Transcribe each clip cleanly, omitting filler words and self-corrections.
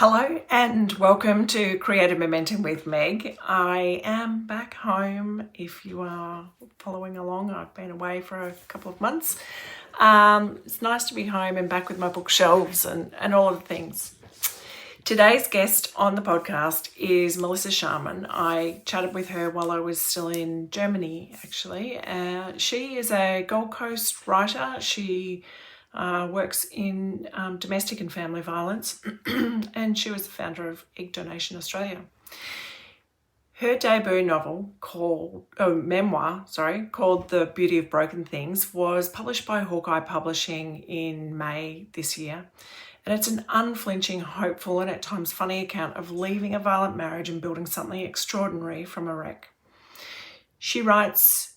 Hello and welcome to Creative Momentum with Meg. I am back home. If you are following along, I've been away for a couple of months. It's nice to be home and back with my bookshelves and all of the things. Today's guest on the podcast is Melissa Sharman. I chatted with her while I was still in Germany, actually. She is a Gold Coast writer. She works in domestic and family violence, and she was the founder of Egg Donation Australia. Her debut novel memoir, called The Beauty of Broken Things was published by Hawkeye Publishing in May this year. And it's an unflinching, hopeful, and at times funny account of leaving a violent marriage and building something extraordinary from a wreck. She writes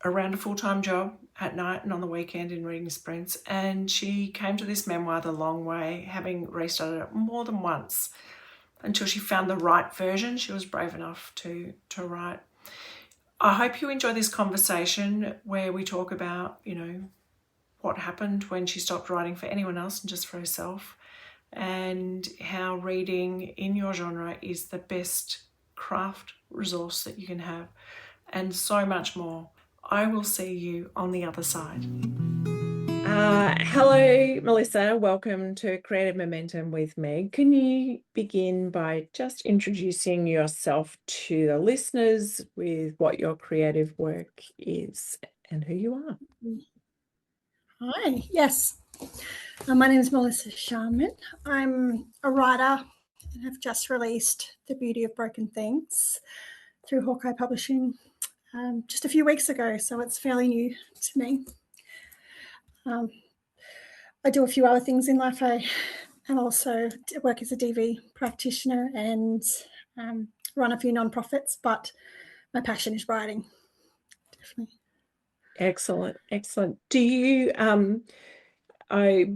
around a full-time job at night and on the weekend in reading sprints, and she came to this memoir the long way, having restarted it more than once until she found the right version she was brave enough to write. I hope you enjoy this conversation where we talk about, what happened when she stopped writing for anyone else and just for herself, and how reading in your genre is the best craft resource that you can have, and so much more. I will see you on the other side. Hello, Melissa. Welcome to Creative Momentum with Meg. Can you begin by just introducing yourself to the listeners with what your creative work is and who you are? Hi, yes. My name is Melissa Sharman. I'm a writer and have just released The Beauty of Broken Things through Hawkeye Publishing just a few weeks ago, so it's fairly new to me. I do a few other things in life. I also work as a DV practitioner and run a few nonprofits, but my passion is writing, definitely. Excellent. Do you,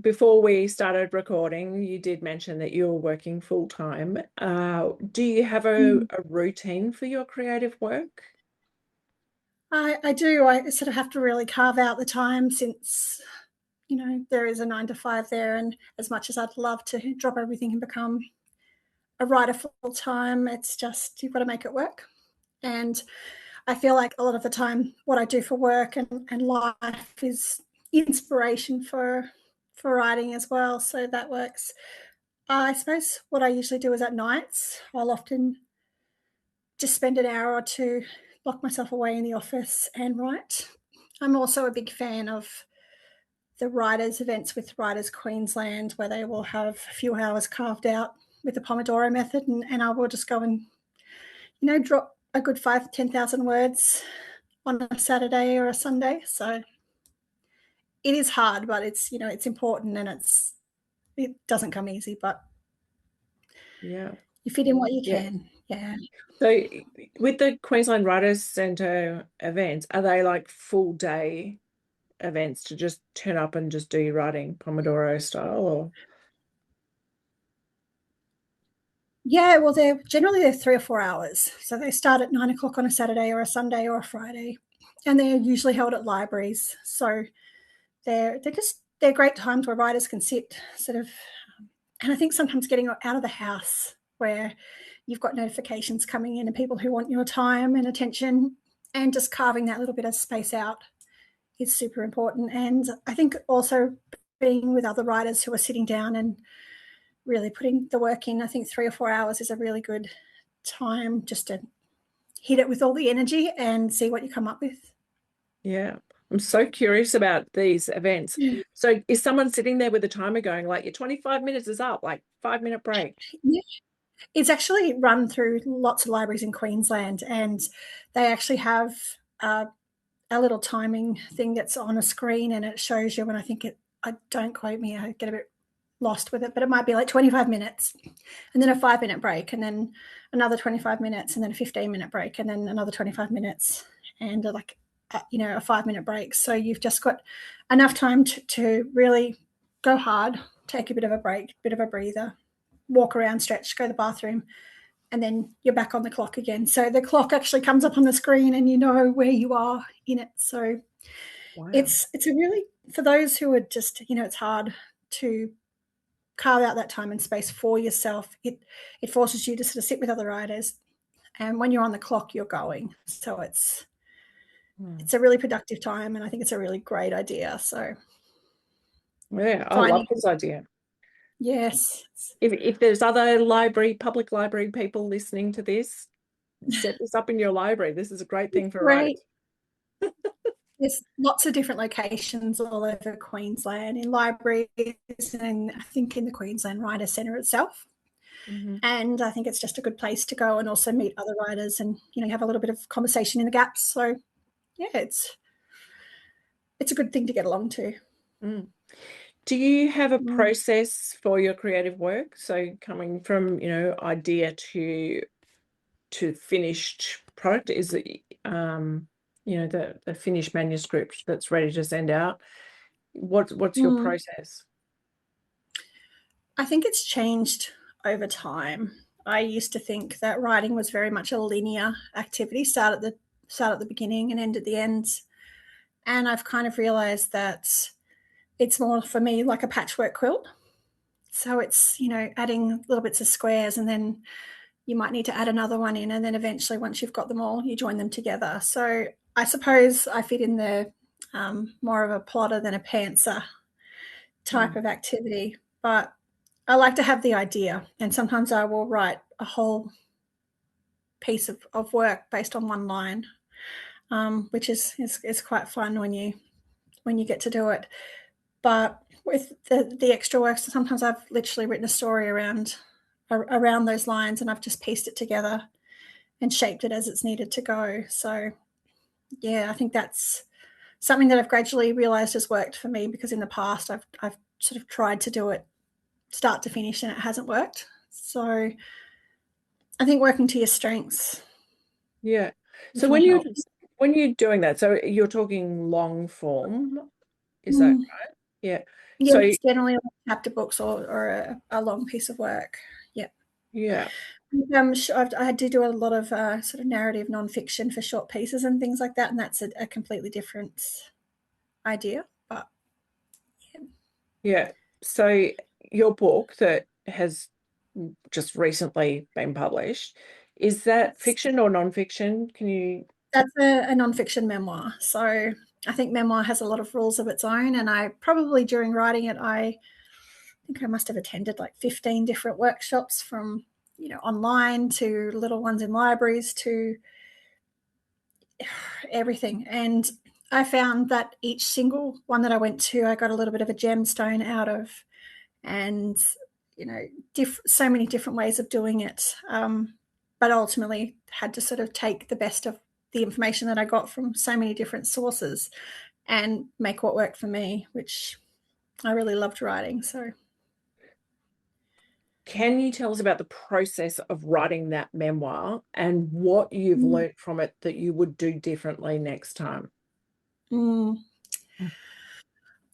before we started recording, you did mention that you were working full-time. Do you have a routine for your creative work? I do. I sort of have to really carve out the time since, there is a 9 to 5 there. And as much as I'd love to drop everything and become a writer full time, it's just, you've got to make it work. And I feel like a lot of the time what I do for work and life is inspiration for writing as well. So that works. I suppose what I usually do is at nights, I'll often just spend an hour or two, lock myself away in the office and write. I'm also a big fan of the writers' events with Writers Queensland, where they will have a few hours carved out with the Pomodoro method, and I will just go and, drop a good 5,000 to 10,000 words on a Saturday or a Sunday. So it is hard, but it's, it's important, and it doesn't come easy, but yeah, you fit in what you can. Yeah. So with the Queensland Writers Centre events, are they like full day events to just turn up and just do your writing Pomodoro style, or? Yeah, well, they're 3 or 4 hours. So they start at 9 o'clock on a Saturday or a Sunday or a Friday, and they're usually held at libraries. So they're great times where writers can sit sort of, and I think sometimes getting out of the house where you've got notifications coming in and people who want your time and attention, and just carving that little bit of space out is super important. And I think also being with other writers who are sitting down and really putting the work in, I think 3 or 4 hours is a really good time just to hit it with all the energy and see what you come up with. Yeah, I'm so curious about these events. So is someone sitting there with a timer going like, your 25 minutes is up, like 5-minute break? Yeah. It's actually run through lots of libraries in Queensland, and they actually have a little timing thing that's on a screen, and it shows you when don't quote me, I get a bit lost with it, but it might be like 25 minutes and then a 5-minute break and then another 25 minutes and then a 15-minute break and then another 25 minutes and a 5-minute break. So you've just got enough time to really go hard, take a bit of a break, bit of a breather, walk around, stretch, go to the bathroom, and then you're back on the clock again. So the clock actually comes up on the screen and you know where you are in it. So wow. It's a really, for those who are just, it's hard to carve out that time and space for yourself, it forces you to sort of sit with other writers, and when you're on the clock, you're going. So it's a really productive time, and I think it's a really great idea. So Yeah, I love finding, this idea. yes. If there's other public library people listening to this, set this up in your library. This is a great thing for Great. writers. There's lots of different locations all over Queensland in libraries, and I think in the Queensland Writers Centre itself. Mm-hmm. And I think it's just a good place to go and also meet other writers and, have a little bit of conversation in the gaps. So, yeah, it's a good thing to get along to. Mm. Do you have a process for your creative work? So coming from, idea to finished product, is it, the finished manuscript that's ready to send out? What's your process? I think it's changed over time. I used to think that writing was very much a linear activity, start at the beginning and end at the end. And I've kind of realized that it's more for me like a patchwork quilt. So it's, adding little bits of squares, and then you might need to add another one in. And then eventually, once you've got them all, you join them together. So I suppose I fit in the more of a plotter than a pantser type of activity. But I like to have the idea, and sometimes I will write a whole piece of work based on one line, which is quite fun when you get to do it. But with the extra work, so sometimes I've literally written a story around those lines, and I've just pieced it together and shaped it as it's needed to go. So, yeah, I think that's something that I've gradually realized has worked for me, because in the past I've sort of tried to do it start to finish and it hasn't worked. So I think working to your strengths. Yeah. So Definitely helps. when you're doing that, so you're talking long form, is that Mm. right? Yeah. Yeah, So it's generally like chapter books or a long piece of work. Yeah. yeah. I do a lot of sort of narrative nonfiction for short pieces and things like that, and that's a completely different idea. But Yeah. So your book that has just recently been published, is that fiction or nonfiction? Can you? that's a nonfiction memoir. So I think memoir has a lot of rules of its own, and I probably during writing it, I think I must have attended like 15 different workshops, from online to little ones in libraries to everything. And I found that each single one that I went to, I got a little bit of a gemstone out of, and so many different ways of doing it. But ultimately, had to sort of take the best of the information that I got from so many different sources and make what worked for me, which I really loved writing. So, Can you tell us about the process of writing that memoir and what you've learnt from it that you would do differently next time?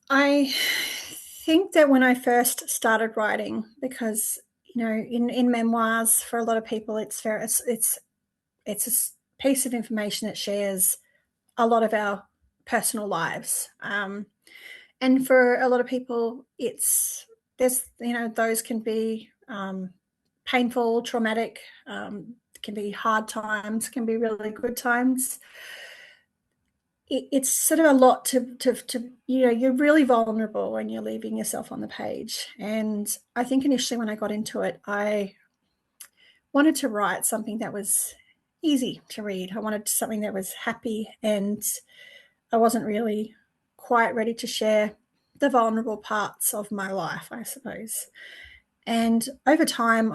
I think that when I first started writing, because in memoirs, for a lot of people, it's a piece of information that shares a lot of our personal lives, and for a lot of people, those can be painful, traumatic, can be hard times, can be really good times. It's sort of a lot to you're really vulnerable when you're leaving yourself on the page. And I think initially when I got into it, I wanted to write something that was easy to read. I wanted something that was happy, and I wasn't really quite ready to share the vulnerable parts of my life, I suppose. And over time,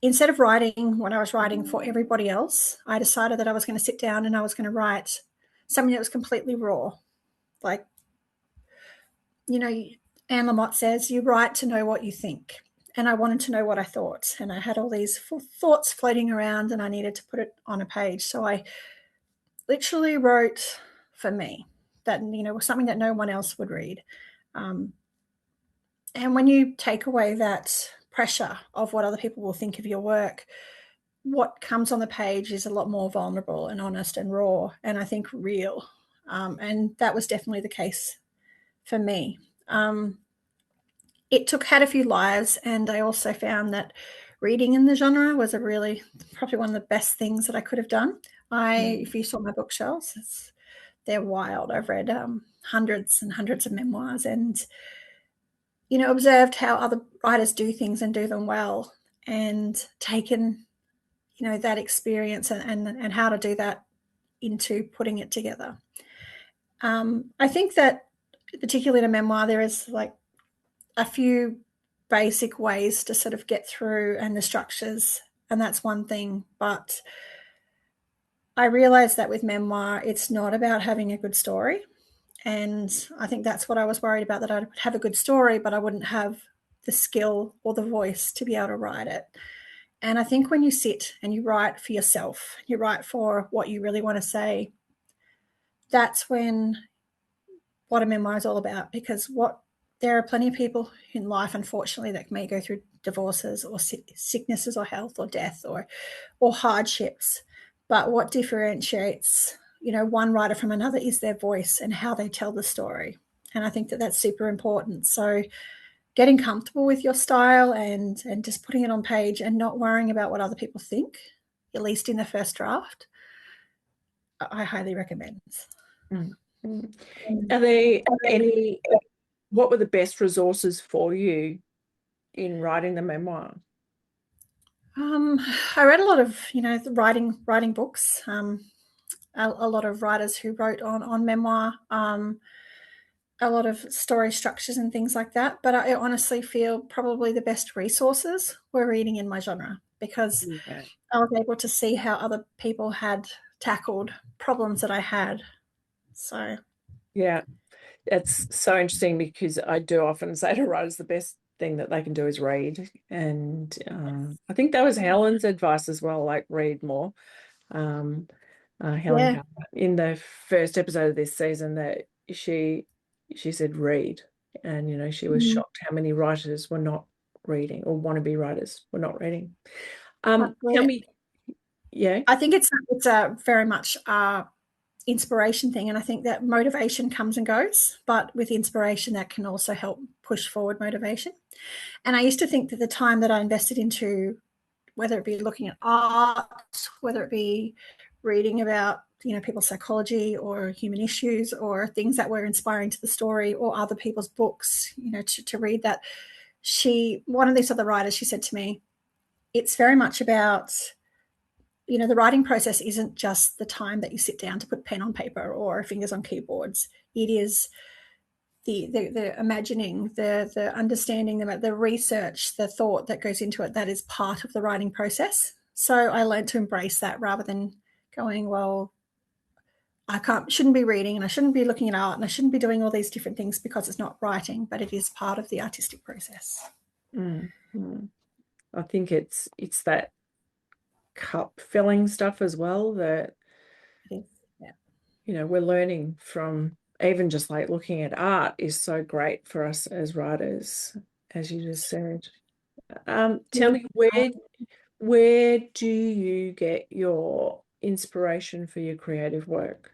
instead of writing when I was writing for everybody else, I decided that I was going to sit down and I was going to write something that was completely raw. Like, Anne Lamott says, you write to know what you think. And I wanted to know what I thought. And I had all these thoughts floating around, and I needed to put it on a page. So I literally wrote for me, that, was something that no one else would read. And when you take away that pressure of what other people will think of your work, what comes on the page is a lot more vulnerable and honest and raw, and I think real. And that was definitely the case for me. it had a few lives, and I also found that reading in the genre was probably one of the best things that I could have done. If you saw my bookshelves, they're wild. I've read hundreds and hundreds of memoirs, and observed how other writers do things and do them well, and taken that experience and how to do that into putting it together. I think that particularly in a memoir, there is like a few basic ways to sort of get through, and the structures, and that's one thing. But I realized that with memoir, it's not about having a good story. And I think that's what I was worried about, that I'd have a good story, but I wouldn't have the skill or the voice to be able to write it. And I think when you sit and you write for yourself, you write for what you really want to say, that's when what a memoir is all about. Because there are plenty of people in life, unfortunately, that may go through divorces or sicknesses or health or death or hardships. But what differentiates, one writer from another is their voice and how they tell the story. And I think that that's super important. So getting comfortable with your style and just putting it on page and not worrying about what other people think, at least in the first draft, I highly recommend. Are there any, what were the best resources for you in writing the memoir? I read a lot of, writing books, a lot of writers who wrote on memoir, a lot of story structures and things like that. But I honestly feel probably the best resources were reading in my genre, because I was able to see how other people had tackled problems that I had. So yeah, it's so interesting, because I do often say to writers the best thing that they can do is read. And I think that was Helen's advice as well, like read more. Helen Carter, in the first episode of this season, that she said read. And she was shocked how many writers were not reading, or wannabe writers were not reading. Tell me, yeah. I think it's a very much inspiration thing, and I think that motivation comes and goes, but with inspiration that can also help push forward motivation. And I used to think that the time that I invested into, whether it be looking at art, whether it be reading about people's psychology or human issues or things that were inspiring to the story, or other people's books, to read that, one of these other writers, she said to me, it's very much about, the writing process isn't just the time that you sit down to put pen on paper or fingers on keyboards. It is the imagining, the understanding, the research, the thought that goes into it, that is part of the writing process. So I learned to embrace that, rather than going, well, shouldn't be reading, and I shouldn't be looking at art, and I shouldn't be doing all these different things, because it's not writing, but it is part of the artistic process. I think it's that cup filling stuff as well, that we're learning from. Even just like looking at art is so great for us as writers, as you just said. Tell me, where do you get your inspiration for your creative work?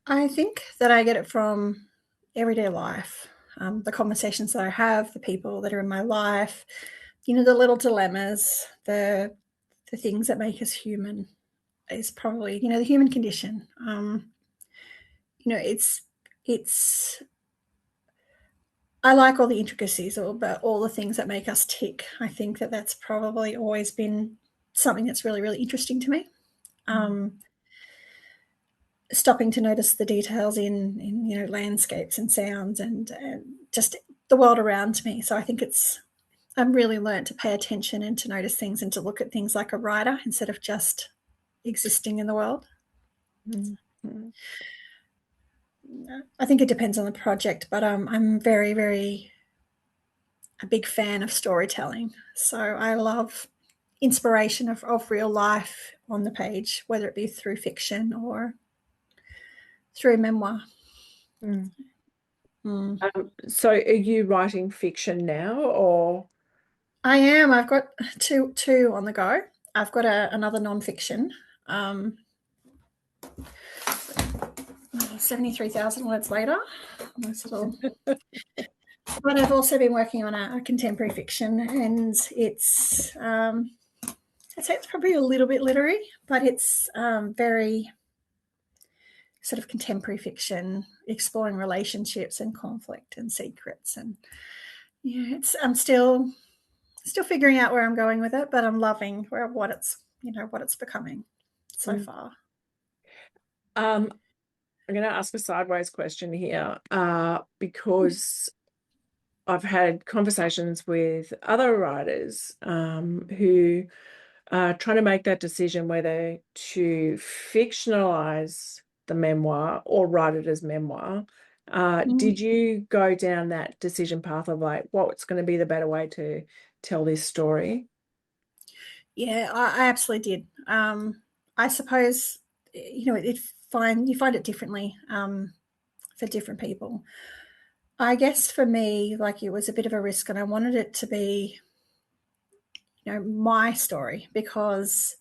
I think that I get it from everyday life, the conversations that I have, the people that are in my life, the little dilemmas, the things that make us human, is probably, the human condition. It's I like all the intricacies, about all the things that make us tick. I think that that's probably always been something that's really, really interesting to me. Stopping to notice the details in landscapes and sounds, and just the world around me. So I think I'm really learned to pay attention and to notice things, and to look at things like a writer instead of just existing in the world. I think it depends on the project, but I'm very, very a big fan of storytelling. So I love inspiration of real life on the page, whether it be through fiction or through memoir. So are you writing fiction now, or? I am. I've got two on the go. I've got another nonfiction, 73,000 words later. Nice little But I've also been working on a contemporary fiction, and it's I'd say it's probably a little bit literary, but it's very sort of contemporary fiction, exploring relationships and conflict and secrets. And yeah, I'm still figuring out where I'm going with it, but I'm loving what it's becoming so Mm. far. I'm going to ask a sideways question here, because I've had conversations with other writers who are trying to make that decision whether to fictionalize the memoir or write it as memoir. Did you go down that decision path of like, what's going to be the better way to tell this story? Yeah, I absolutely did. I suppose you find it differently for different people. I guess for me, like, it was a bit of a risk, and I wanted it to be, my story, because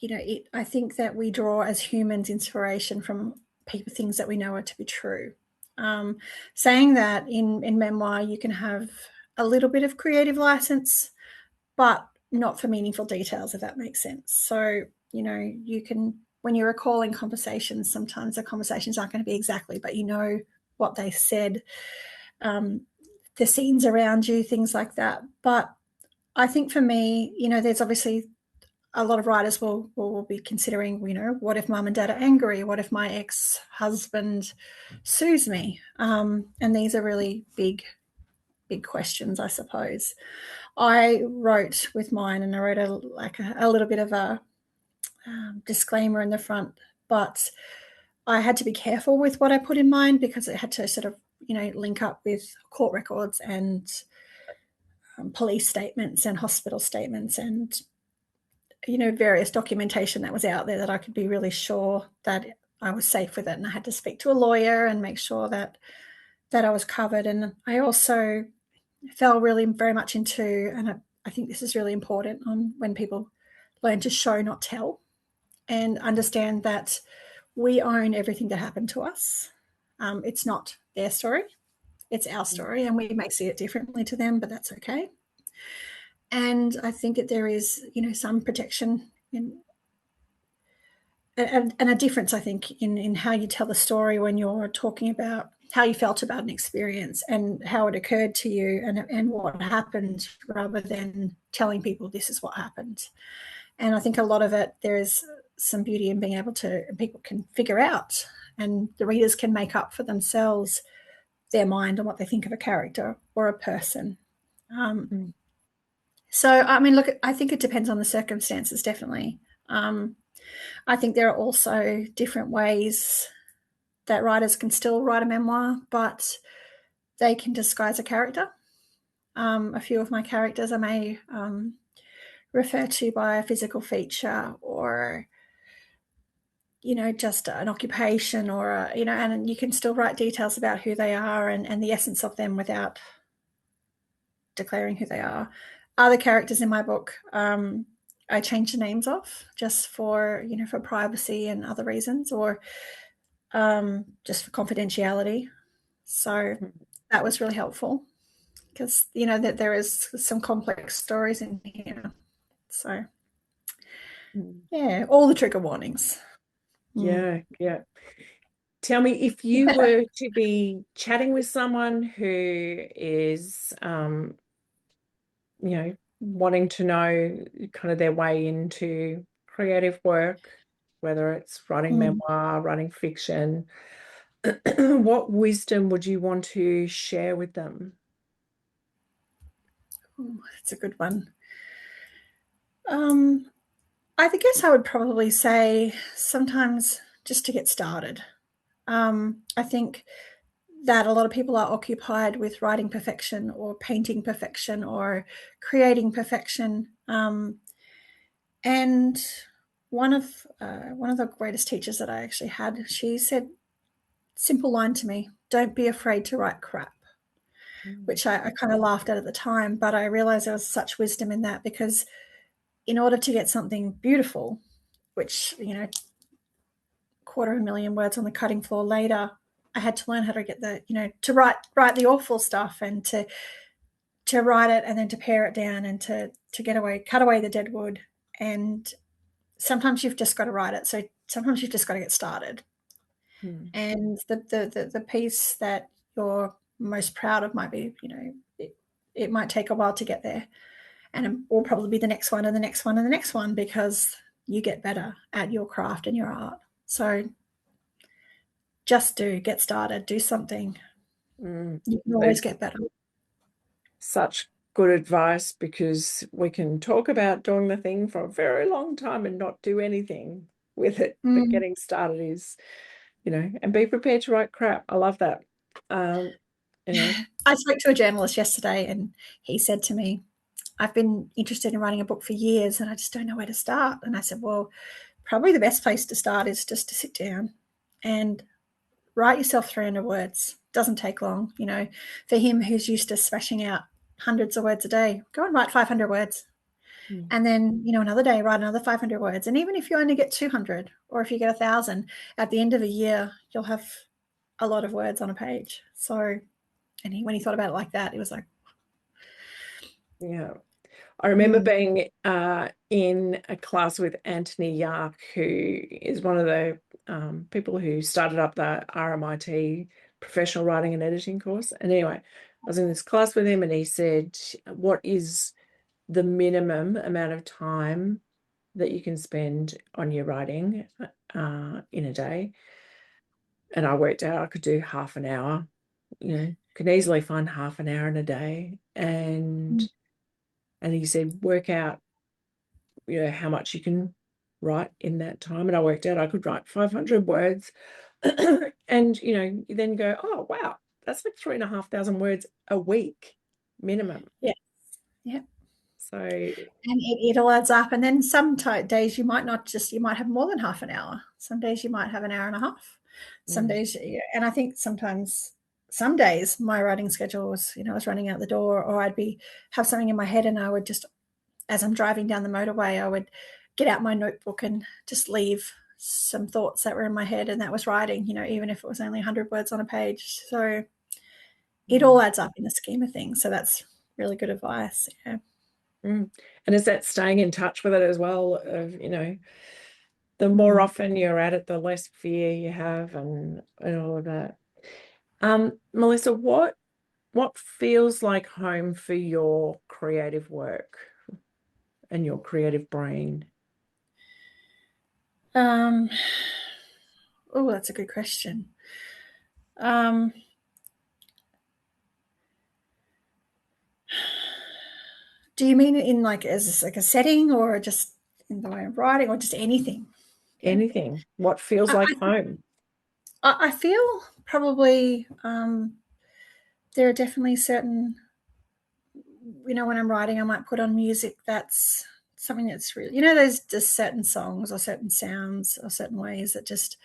I think that we draw as humans inspiration from people, things that we know are to be true. Um, Saying that in memoir, you can have a little bit of creative license, but not for meaningful details, if that makes sense. So, you can, when you're recalling conversations, sometimes the conversations aren't going to be exactly, but what they said, the scenes around you, things like that. But I think for me, there's obviously a lot of writers will be considering, what if mum and dad are angry? What if my ex-husband sues me? And these are really big, big questions, I suppose. I wrote with mine, and I wrote a little bit of a disclaimer in the front, but I had to be careful with what I put in mine, because it had to sort of, link up with court records and police statements and hospital statements, and various documentation that was out there, that I could be really sure that I was safe with it. And I had to speak to a lawyer and make sure that I was covered. And I also fell really very much into, and I think this is really important, on when people learn to show, not tell, and understand that we own everything that happened to us. It's not their story, it's our story, and we may see it differently to them, but that's okay. And I think that there is, some protection and a difference, I think, in how you tell the story when you're talking about how you felt about an experience and how it occurred to you, and what happened, rather than telling people this is what happened. And I think a lot of it, there is some beauty in being able to, people can figure out, and the readers can make up for themselves their mind on what they think of a character or a person. Mm. So, I mean, look, I think it depends on the circumstances, definitely. I think there are also different ways that writers can still write a memoir, but they can disguise a character. A few of my characters I may refer to by a physical feature, or just an occupation, or and you can still write details about who they are, and the essence of them, without declaring who they are. Other characters in my book, I change the names of, just for for privacy and other reasons, or just for confidentiality. So that was really helpful, because that there is some complex stories in here. So yeah, all the trigger warnings. Yeah, yeah. Tell me, if you were to be chatting with someone who is, wanting to know kind of their way into creative work, whether it's writing memoir, writing fiction, what wisdom would you want to share with them? That's a good one. I guess I would probably say, sometimes just to get started. I think that a lot of people are occupied with writing perfection, or painting perfection, or creating perfection. And one of the greatest teachers that I actually had, she said, simple line to me: "Don't be afraid to write crap." Which I kind of laughed at the time, but I realized there was such wisdom in that, because in order to get something beautiful, which 250,000 words on the cutting floor later, I had to learn how to get the, to write the awful stuff, and to write it and then to pare it down, and to cut away the dead wood. And sometimes you've just got to write it. So sometimes you've just got to get started. Mm. And the piece that you're most proud of might be, it might take a while to get there. And it will probably be the next one and the next one and the next one, because you get better at your craft and your art. So just get started, do something. Mm. You can always get better. Such good advice, because we can talk about doing the thing for a very long time and not do anything with it. But getting started is, and be prepared to write crap. I love that. I spoke to a journalist yesterday, and he said to me, I've been interested in writing a book for years and I just don't know where to start. And I said, well, probably the best place to start is just to sit down and write yourself 300 words. Doesn't take long. For him, who's used to smashing out hundreds of words a day, go and write 500 words. And then, another day, write another 500 words. And even if you only get 200, or if you get 1,000, at the end of a year, you'll have a lot of words on a page. So, and when he thought about it like that, it was like, yeah. I remember being in a class with Anthony Yark, who is one of the people who started up the RMIT professional writing and editing course. And anyway, I was in this class with him, and he said, what is the minimum amount of time that you can spend on your writing in a day? And I worked out I could do half an hour, could easily find half an hour in a day. And he said, work out, how much you can write in that time. And I worked out I could write 500 words. And, you then go, oh, wow, that's like 3,500 words a week minimum. yeah, yeah. So, And it all adds up. And then some days you might have more than half an hour. Some days you might have an hour and a half. Some days, and I think some days my writing schedule was, I was running out the door, or I'd have something in my head, and I would just, as I'm driving down the motorway, I would get out my notebook and just leave some thoughts that were in my head, and that was writing, even if it was only 100 words on a page. So it all adds up in the scheme of things. So that's really good advice. Yeah. and is that staying in touch with it as well? Of, the more often you're at it, the less fear you have, and all of that. Melissa, what feels like home for your creative work and your creative brain? Oh, that's a good question. Do you mean in as like a setting, or just in the way of writing, or just anything? Yeah. Anything. What feels like home? I feel probably there are definitely certain, when I'm writing, I might put on music that's something that's really, there's just certain songs or certain sounds or certain ways that just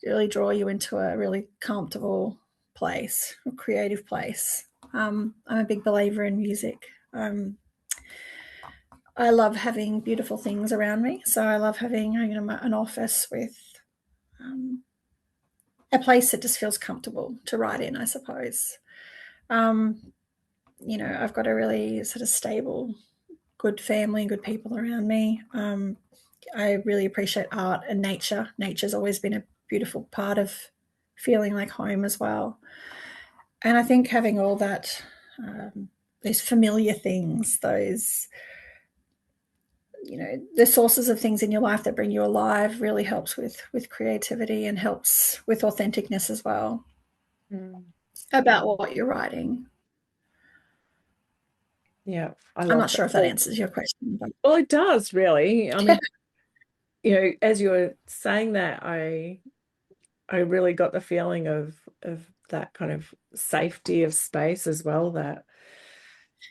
really draw you into a really comfortable place, a creative place. I'm a big believer in music. I love having beautiful things around me. So I love having, an office with a place that just feels comfortable to write in, I suppose. I've got a really sort of stable, good family, good people around me. I really appreciate art and nature. Nature's always been a beautiful part of feeling like home as well. And I think having all that, those familiar things, those, the sources of things in your life that bring you alive, really helps with creativity, and helps with authenticness as well about what you're writing. Yeah, I'm not sure if that answers your question. But well, it does, really. I mean, as you were saying that, I really got the feeling of that kind of safety of space as well, that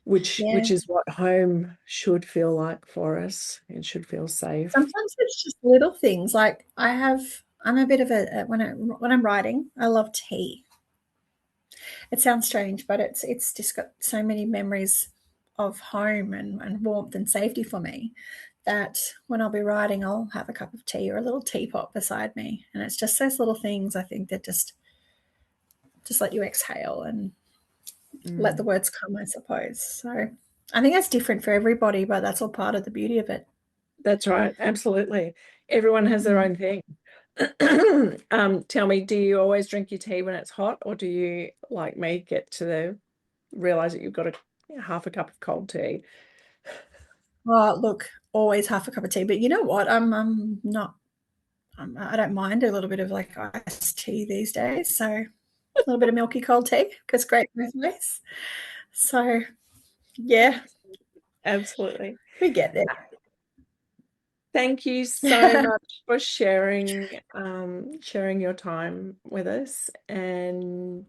which is what home should feel like for us. It should feel safe. Sometimes it's just little things. Like I'm a bit of when I'm writing, I love tea. It sounds strange, but it's just got so many memories of home and warmth and safety for me, that when I'll be writing, I'll have a cup of tea or a little teapot beside me. And it's just those little things, I think, that just just let you exhale and let the words come, I suppose. So I think that's different for everybody, but that's all part of the beauty of it. That's right. Absolutely. Everyone has their own thing. Tell me, do you always drink your tea when it's hot, or do you, like me, get to realize that you've got half a cup of cold tea? Well, look, always half a cup of tea, but you know what? I'm not. I don't mind a little bit of like iced tea these days. So a little bit of milky cold tea goes great both ways. So yeah, Absolutely. we get there. Thank you so much for sharing your time with us and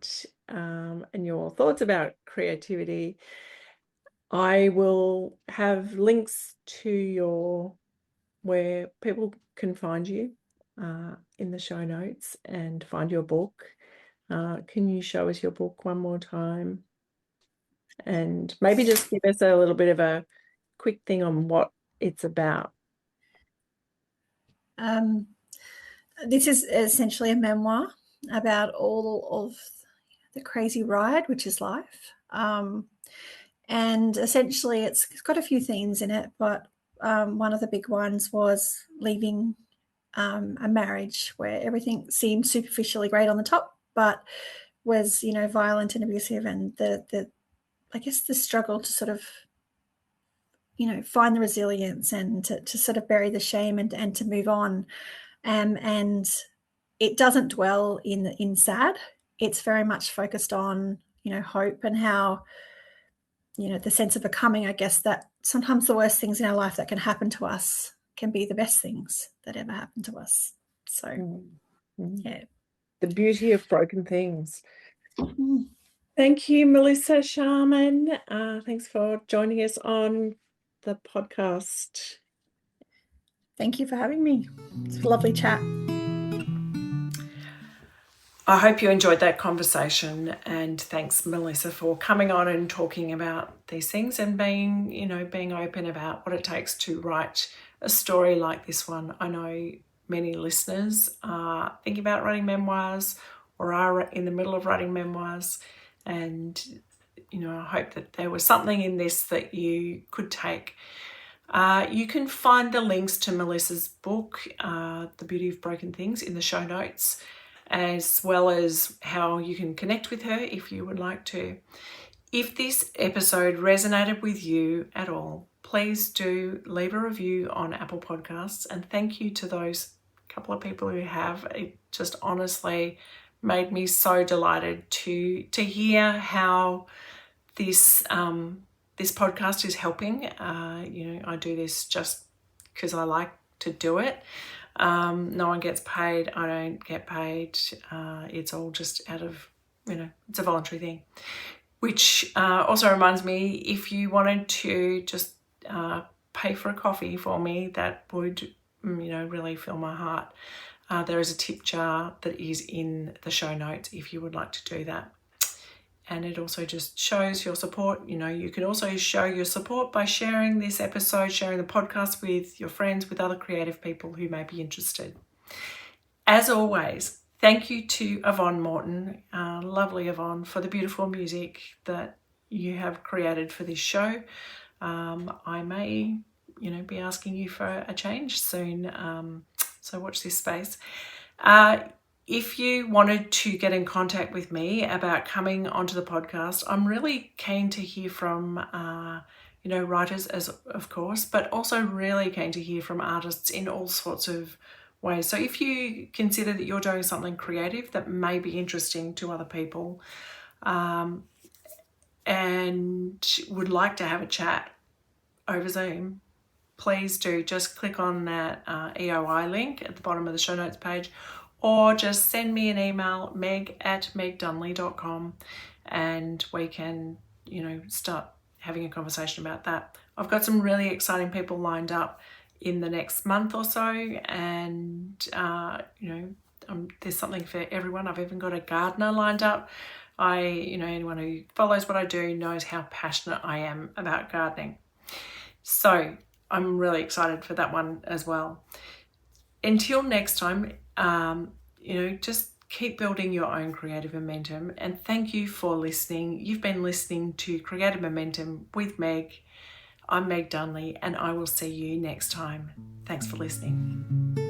your thoughts about creativity. I will have links to where people can find you in the show notes and find your book. Can you show us your book one more time? And maybe just give us a little bit of a quick thing on what it's about. This is essentially a memoir about all of the crazy ride, which is life. And essentially, it's got a few themes in it, but one of the big ones was leaving a marriage where everything seemed superficially great on the top, but was, violent and abusive, and the I guess the struggle to sort of, find the resilience and to sort of bury the shame and to move on. And it doesn't dwell in sad. It's very much focused on, hope and how, the sense of becoming, I guess, that sometimes the worst things in our life that can happen to us can be the best things that ever happen to us. So, yeah. The beauty of broken things. Thank you, Melissa Sharman. Thanks for joining us on the podcast. Thank you for having me. It's a lovely chat. I hope you enjoyed that conversation, and thanks, Melissa, for coming on and talking about these things and being open about what it takes to write a story like this one. I know many listeners are thinking about writing memoirs or are in the middle of writing memoirs, and I hope that there was something in this that you could take. You can find the links to Melissa's book, The Beauty of Broken Things, in the show notes, as well as how you can connect with her if you would like to. If this episode resonated with you at all, please do leave a review on Apple Podcasts, and thank you to those couple of people who have. It just honestly made me so delighted to hear how this podcast is helping. I do this just because I like to do it. No one gets paid. I don't get paid. It's all just out of, it's a voluntary thing. Which also reminds me, if you wanted to just pay for a coffee for me, that would, really fill my heart. There is a tip jar that is in the show notes if you would like to do that. And it also just shows your support. You can also show your support by sharing this episode, sharing the podcast with your friends, with other creative people who may be interested. As always, thank you to Yvonne Morton, lovely Yvonne, for the beautiful music that you have created for this show. I may, be asking you for a change soon, so watch this space. If you wanted to get in contact with me about coming onto the podcast, I'm really keen to hear from, writers, of course, but also really keen to hear from artists in all sorts of ways. So if you consider that you're doing something creative that may be interesting to other people, and would like to have a chat over Zoom, please do just click on that EOI link at the bottom of the show notes page, or just send me an email, meg@megdunley.com, and we can, start having a conversation about that. I've got some really exciting people lined up in the next month or so, and, there's something for everyone. I've even got a gardener lined up. Anyone who follows what I do knows how passionate I am about gardening. So I'm really excited for that one as well. Until next time, just Keep building your own creative momentum, and thank you for listening. You've been listening to Creative Momentum with Meg. I'm Meg Dunley, and I will see you next time. Thanks for listening.